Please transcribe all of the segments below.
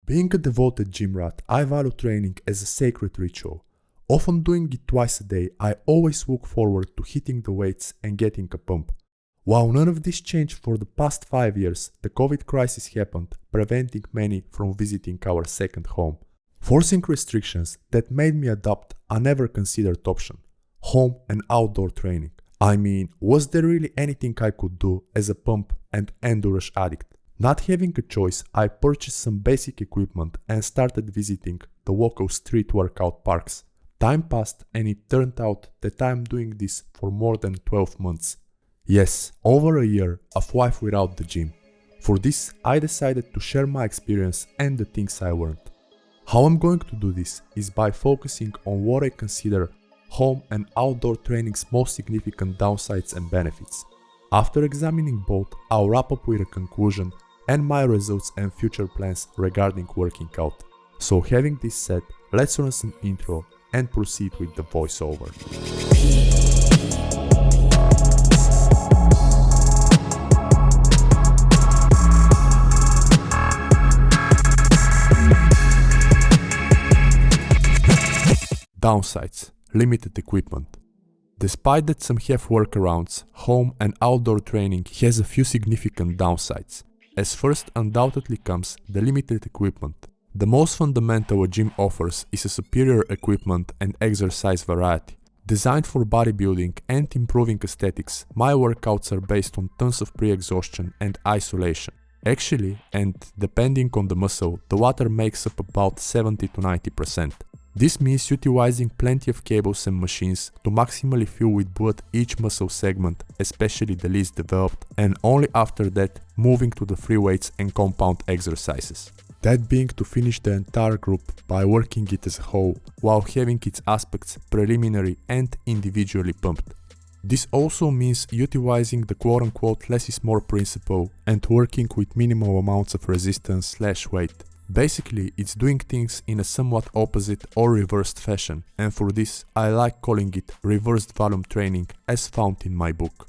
Being a devoted gym rat, I value training as a sacred ritual. Often doing it twice a day, I always look forward to hitting the weights and getting a pump. While none of this changed for the past 5 years, the COVID crisis happened, preventing many from visiting our second home. Forcing restrictions that made me adopt a never considered option: home and outdoor training. I mean, was there really anything I could do as a pump and endurance addict? Not having a choice, I purchased some basic equipment and started visiting the local street workout parks. Time passed and it turned out that I am doing this for more than 12 months. Yes, over a year of life without the gym. For this, I decided to share my experience and the things I learned. How I'm going to do this is by focusing on what I consider home and outdoor training's most significant downsides and benefits. After examining both, I'll wrap up with a conclusion and my results and future plans regarding working out. So having this said, let's run some intro and proceed with the voiceover. Downsides: limited equipment. Despite that some have workarounds, home and outdoor training has a few significant downsides. As first undoubtedly comes the limited equipment. The most fundamental a gym offers is a superior equipment and exercise variety. Designed for bodybuilding and improving aesthetics, my workouts are based on tons of pre-exhaustion and isolation. Actually, and depending on the muscle, the latter makes up about 70 to 90%. This means utilizing plenty of cables and machines to maximally fill with blood each muscle segment, especially the least developed, and only after that moving to the free weights and compound exercises. That being to finish the entire group by working it as a whole, while having its aspects preliminary and individually pumped. This also means utilizing the quote-unquote less is more principle and working with minimal amounts of resistance/weight. Basically, it's doing things in a somewhat opposite or reversed fashion, and for this I like calling it reversed volume training as found in my book.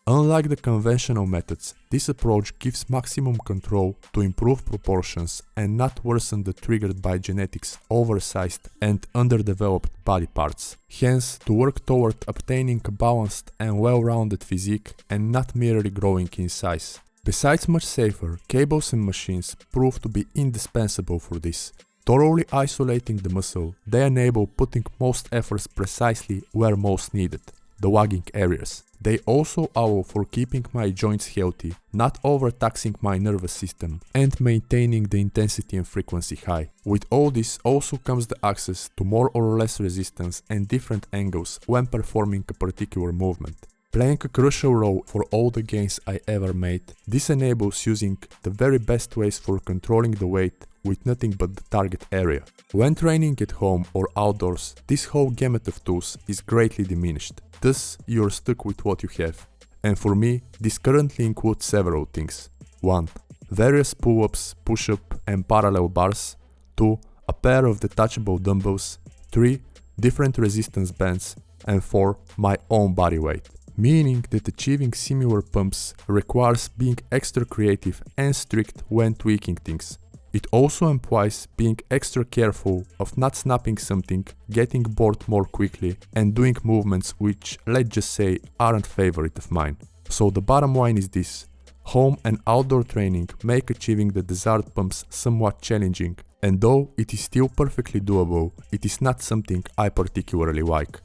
Unlike the conventional methods, this approach gives maximum control to improve proportions and not worsen the triggered by genetics oversized and underdeveloped body parts. Hence, to work toward obtaining a balanced and well-rounded physique and not merely growing in size. Besides much safer, cables and machines prove to be indispensable for this. Thoroughly isolating the muscle, they enable putting most efforts precisely where most needed, the lagging areas. They also allow for keeping my joints healthy, not overtaxing my nervous system, and maintaining the intensity and frequency high. With all this also comes the access to more or less resistance and different angles when performing a particular movement. Playing a crucial role for all the gains I ever made, this enables using the very best ways for controlling the weight with nothing but the target area. When training at home or outdoors, this whole gamut of tools is greatly diminished. Thus, you're stuck with what you have. And for me, this currently includes several things. 1. Various pull-ups, push-up and parallel bars. 2. A pair of detachable dumbbells. 3. Different resistance bands. And 4. My own body weight. Meaning that achieving similar pumps requires being extra creative and strict when tweaking things. It also implies being extra careful of not snapping something, getting bored more quickly, and doing movements which, let's just say, aren't favorite of mine. So the bottom line is this: home and outdoor training make achieving the desired pumps somewhat challenging, and though it is still perfectly doable, it is not something I particularly like.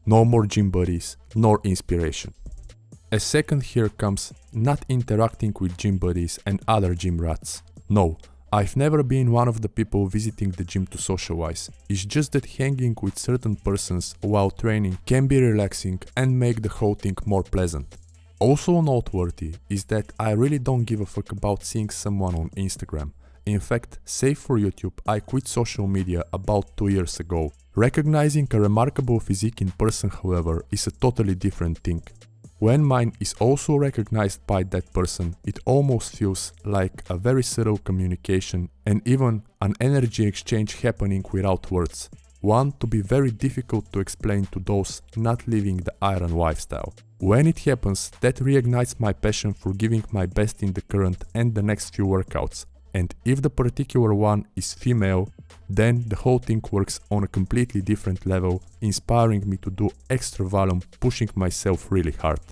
No more gym buddies, nor inspiration. A second here comes not interacting with gym buddies and other gym rats. No, I've never been one of the people visiting the gym to socialize. It's just that hanging with certain persons while training can be relaxing and make the whole thing more pleasant. Also noteworthy is that I really don't give a fuck about seeing someone on Instagram. In fact, save for YouTube, I quit social media about 2 years ago. Recognizing a remarkable physique in person, however, is a totally different thing. When mine is also recognized by that person, it almost feels like a very subtle communication and even an energy exchange happening without words. One to be very difficult to explain to those not living the iron lifestyle. When it happens, that reignites my passion for giving my best in the current and the next few workouts. and if the particular one is female, then the whole thing works on a completely different level, inspiring me to do extra volume, pushing myself really hard.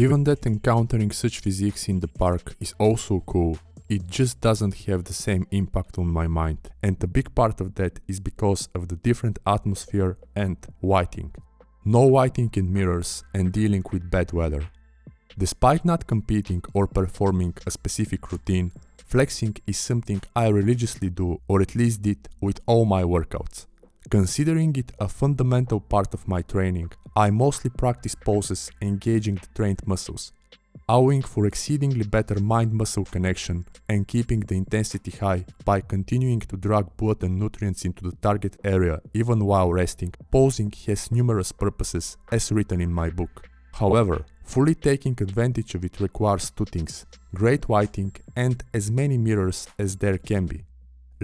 Even that encountering such physiques in the park is also cool, it just doesn't have the same impact on my mind, and a big part of that is because of the different atmosphere and whiting. No whiting in mirrors and dealing with bad weather. Despite not competing or performing a specific routine, flexing is something I religiously do, or at least did, with all my workouts. Considering it a fundamental part of my training, I mostly practice poses engaging the trained muscles, allowing for exceedingly better mind-muscle connection and keeping the intensity high by continuing to drag blood and nutrients into the target area even while resting. Posing has numerous purposes, as written in my book. However, fully taking advantage of it requires two things: great whiting and as many mirrors as there can be.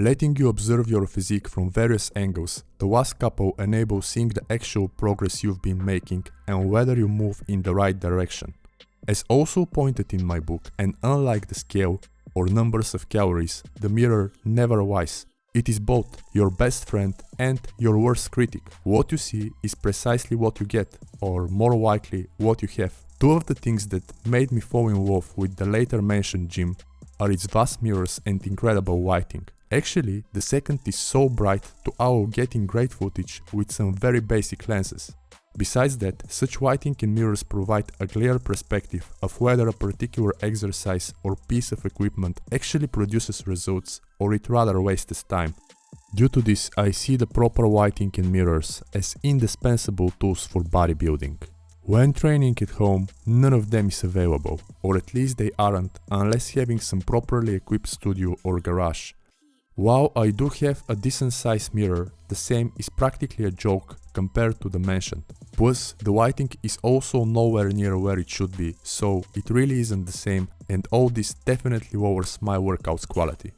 Letting you observe your physique from various angles, the last couple enables seeing the actual progress you've been making and whether you move in the right direction. As also pointed in my book, and unlike the scale or numbers of calories, the mirror never lies. It is both your best friend and your worst critic. What you see is precisely what you get, or more likely, what you have. Two of the things that made me fall in love with the later mentioned gym are its vast mirrors and incredible lighting. Actually, the second is so bright to allow getting great footage with some very basic lenses. Besides that, such lighting in mirrors provide a clear perspective of whether a particular exercise or piece of equipment actually produces results or it rather wastes time. Due to this, I see the proper lighting in mirrors as indispensable tools for bodybuilding. When training at home, none of them is available, or at least they aren't unless having some properly equipped studio or garage. While I do have a decent sized mirror, the same is practically a joke compared to the mentioned. Plus, the lighting is also nowhere near where it should be, so it really isn't the same, and all this definitely lowers my workout's quality.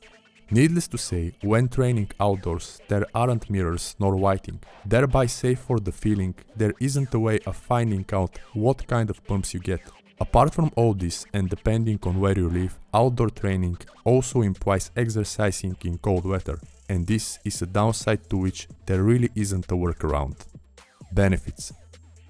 Needless to say, when training outdoors, there aren't mirrors nor lighting. Thereby, save for the feeling, there isn't a way of finding out what kind of pumps you get. Apart from all this, and depending on where you live, outdoor training also implies exercising in cold weather, and this is a downside to which there really isn't a workaround. Benefits: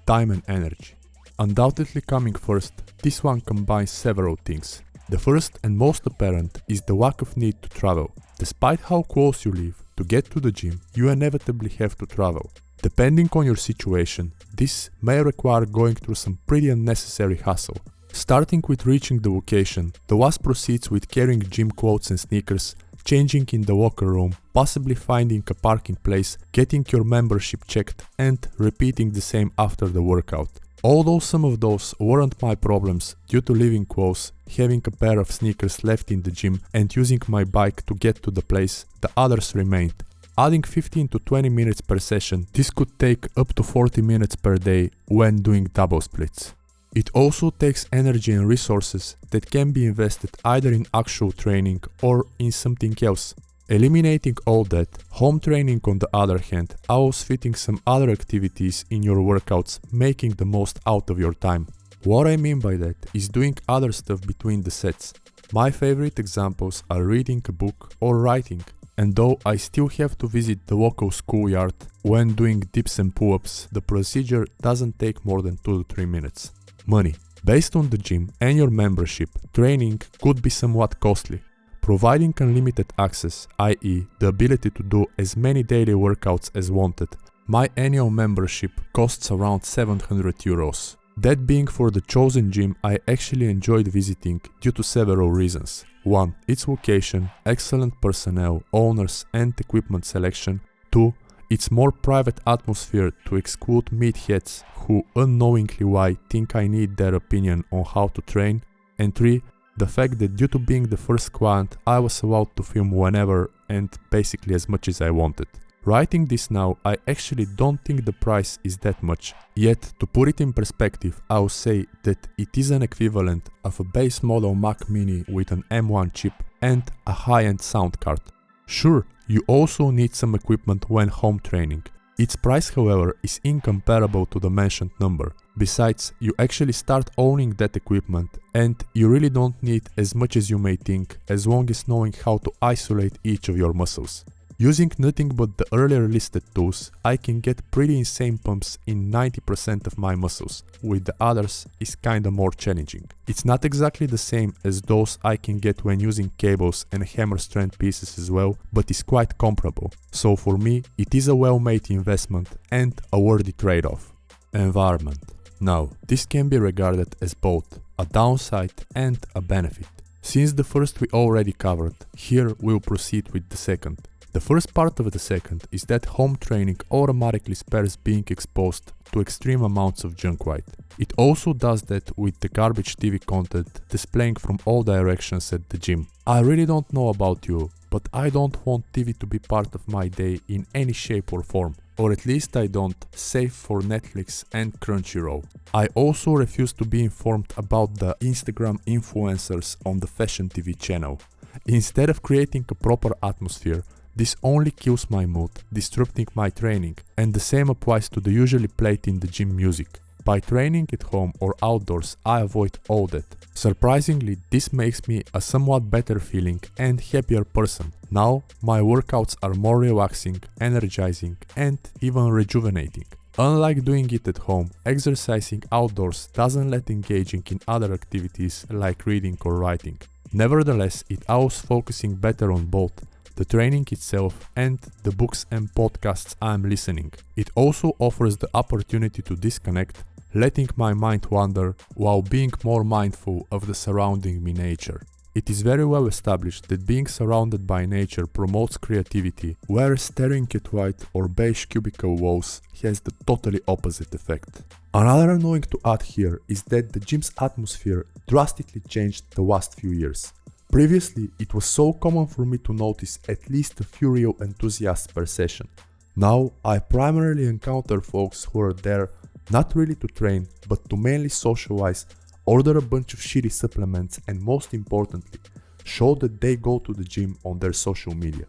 time and energy. Undoubtedly coming first, this one combines several things. The first and most apparent is the lack of need to travel. Despite how close you live, to get to the gym, you inevitably have to travel. Depending on your situation, this may require going through some pretty unnecessary hassle. Starting with reaching the location, the last proceeds with carrying gym clothes and sneakers, changing in the locker room, possibly finding a parking place, getting your membership checked, and repeating the same after the workout. Although some of those weren't my problems due to living close, having a pair of sneakers left in the gym and using my bike to get to the place, the others remained. Adding 15 to 20 minutes per session, this could take up to 40 minutes per day when doing double splits. It also takes energy and resources that can be invested either in actual training or in something else. Eliminating all that, home training on the other hand allows fitting some other activities in your workouts, making the most out of your time. What I mean by that is doing other stuff between the sets. My favorite examples are reading a book or writing. And though I still have to visit the local schoolyard when doing dips and pull-ups, the procedure doesn't take more than 2 to 3 minutes. Money. Based on the gym and your membership, training could be somewhat costly. Providing unlimited access, i.e. the ability to do as many daily workouts as wanted, my annual membership costs around 700 euros. That being for the chosen gym I actually enjoyed visiting due to several reasons. 1. Its location, excellent personnel, owners and equipment selection. 2. Its more private atmosphere to exclude meatheads who unknowingly why think I need their opinion on how to train. And 3. The fact that due to being the first client, I was allowed to film whenever and basically as much as I wanted. Writing this now, I actually don't think the price is that much. Yet, to put it in perspective, I'll say that it is an equivalent of a base model Mac Mini with an M1 chip and a high-end sound card. Sure, you also need some equipment when home training. Its price, however, is incomparable to the mentioned number. Besides, you actually start owning that equipment and you really don't need as much as you may think, as long as knowing how to isolate each of your muscles. Using nothing but the earlier listed tools, I can get pretty insane pumps in 90% of my muscles. With the others, it's kinda more challenging. It's not exactly the same as those I can get when using cables and hammer strand pieces as well, but it's quite comparable. So for me, it is a well-made investment and a worthy trade-off. Environment. Now, this can be regarded as both a downside and a benefit. Since the first we already covered, here we'll proceed with the second. The first part of the second is that home training automatically spares being exposed to extreme amounts of junk light. It also does that with the garbage TV content displaying from all directions at the gym. I really don't know about you, but I don't want TV to be part of my day in any shape or form. Or at least I don't, save for Netflix and Crunchyroll. I also refuse to be informed about the Instagram influencers on the Fashion TV channel. Instead of creating a proper atmosphere, this only kills my mood, disrupting my training, and the same applies to the usually played in the gym music. By training at home or outdoors, I avoid all that. Surprisingly, this makes me a somewhat better feeling and happier person. Now, my workouts are more relaxing, energizing, and even rejuvenating. Unlike doing it at home, exercising outdoors doesn't let engaging in other activities like reading or writing. Nevertheless, it allows focusing better on both the training itself and the books and podcasts I'm listening. It also offers the opportunity to disconnect, letting my mind wander while being more mindful of the surrounding me nature. It is very well established that being surrounded by nature promotes creativity, whereas staring at white or beige cubicle walls has the totally opposite effect. Another annoying to add here is that the gym's atmosphere drastically changed the last few years. Previously, it was so common for me to notice at least a few real enthusiasts per session. Now, I primarily encounter folks who are there not really to train, but to mainly socialize, order a bunch of shitty supplements, and most importantly, show that they go to the gym on their social media.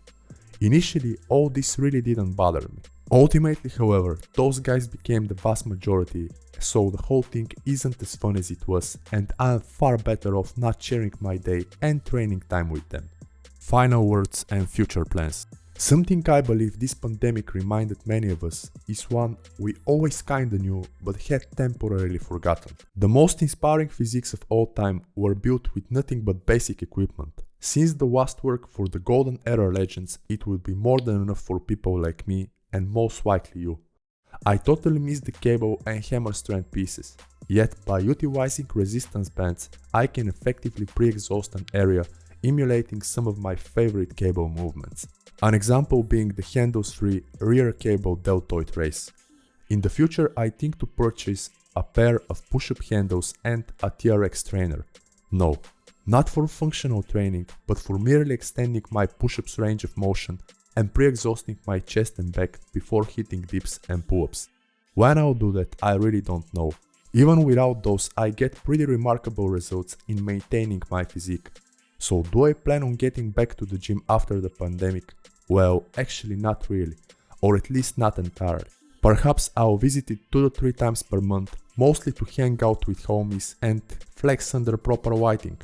Initially, all this really didn't bother me. Ultimately, however, those guys became the vast majority, so the whole thing isn't as fun as it was, and I'm far better off not sharing my day and training time with them. Final words and future plans. Something I believe this pandemic reminded many of us is one we always kinda knew but had temporarily forgotten. The most inspiring physiques of all time were built with nothing but basic equipment. Since the last work for the Golden Era legends, it would be more than enough for people like me and most likely you. I totally miss the cable and hammer strand pieces, yet by utilizing resistance bands, I can effectively pre-exhaust an area emulating some of my favorite cable movements. An example being the handles-free rear cable deltoid raise. In the future, I think to purchase a pair of push-up handles and a TRX trainer. No, not for functional training, but for merely extending my push-ups range of motion and pre-exhausting my chest and back before hitting dips and pull-ups. When I'll do that, I really don't know. Even without those, I get pretty remarkable results in maintaining my physique. So do I plan on getting back to the gym after the pandemic? Well, actually not really, or at least not entirely. Perhaps I'll visit it 2 to 3 times per month, mostly to hang out with homies and flex under proper lighting.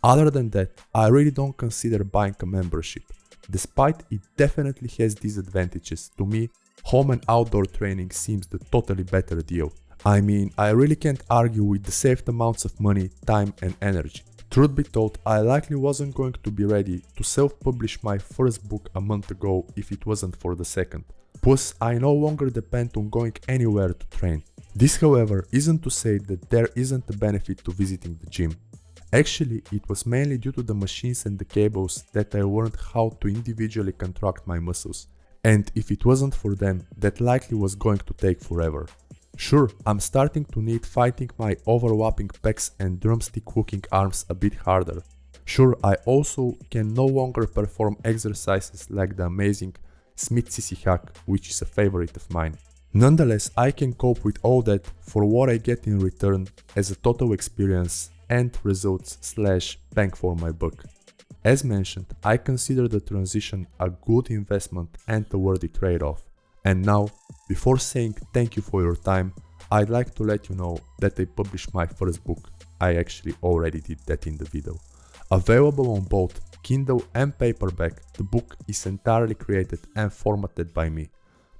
Other than that, I really don't consider buying a membership. Despite it definitely has disadvantages, to me, home and outdoor training seems the totally better deal. I mean, I really can't argue with the saved amounts of money, time and energy. Truth be told, I likely wasn't going to be ready to self-publish my first book a month ago if it wasn't for the second. Plus, I no longer depend on going anywhere to train. This, however, isn't to say that there isn't a benefit to visiting the gym. Actually, it was mainly due to the machines and the cables that I learned how to individually contract my muscles. And if it wasn't for them, that likely was going to take forever. Sure, I'm starting to need fighting my overlapping pecs and drumstick hooking arms a bit harder. Sure, I also can no longer perform exercises like the amazing Smith sissy hack, which is a favorite of mine. Nonetheless, I can cope with all that for what I get in return as a total experience and results / bang for my buck. As mentioned, I consider the transition a good investment and a worthy trade-off. And now, before saying thank you for your time, I'd like to let you know that I published my first book. I actually already did that in the video. Available on both Kindle and paperback, the book is entirely created and formatted by me.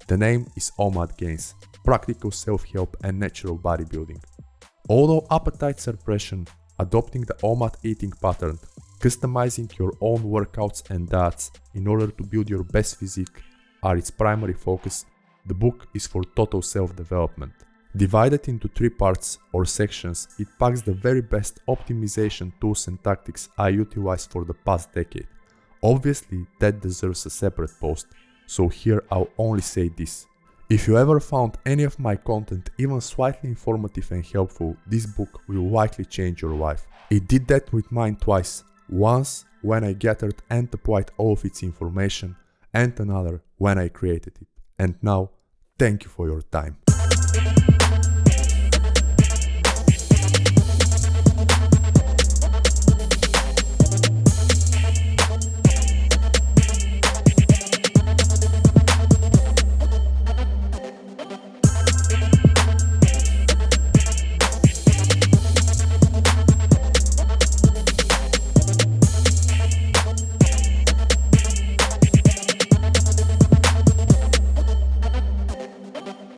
The name is Unbiased, Practical Self-Help and Natural Bodybuilding. Although appetite suppression, adopting the OMAD eating pattern, customizing your own workouts and diets in order to build your best physique are its primary focus, the book is for total self-development. Divided into 3 parts or sections, it packs the very best optimization tools and tactics I utilized for the past decade. Obviously, that deserves a separate post, so here I'll only say this. If you ever found any of my content even slightly informative and helpful, this book will likely change your life. It did that with mine twice. Once when I gathered and applied all of its information, and another when I created it. And now, thank you for your time.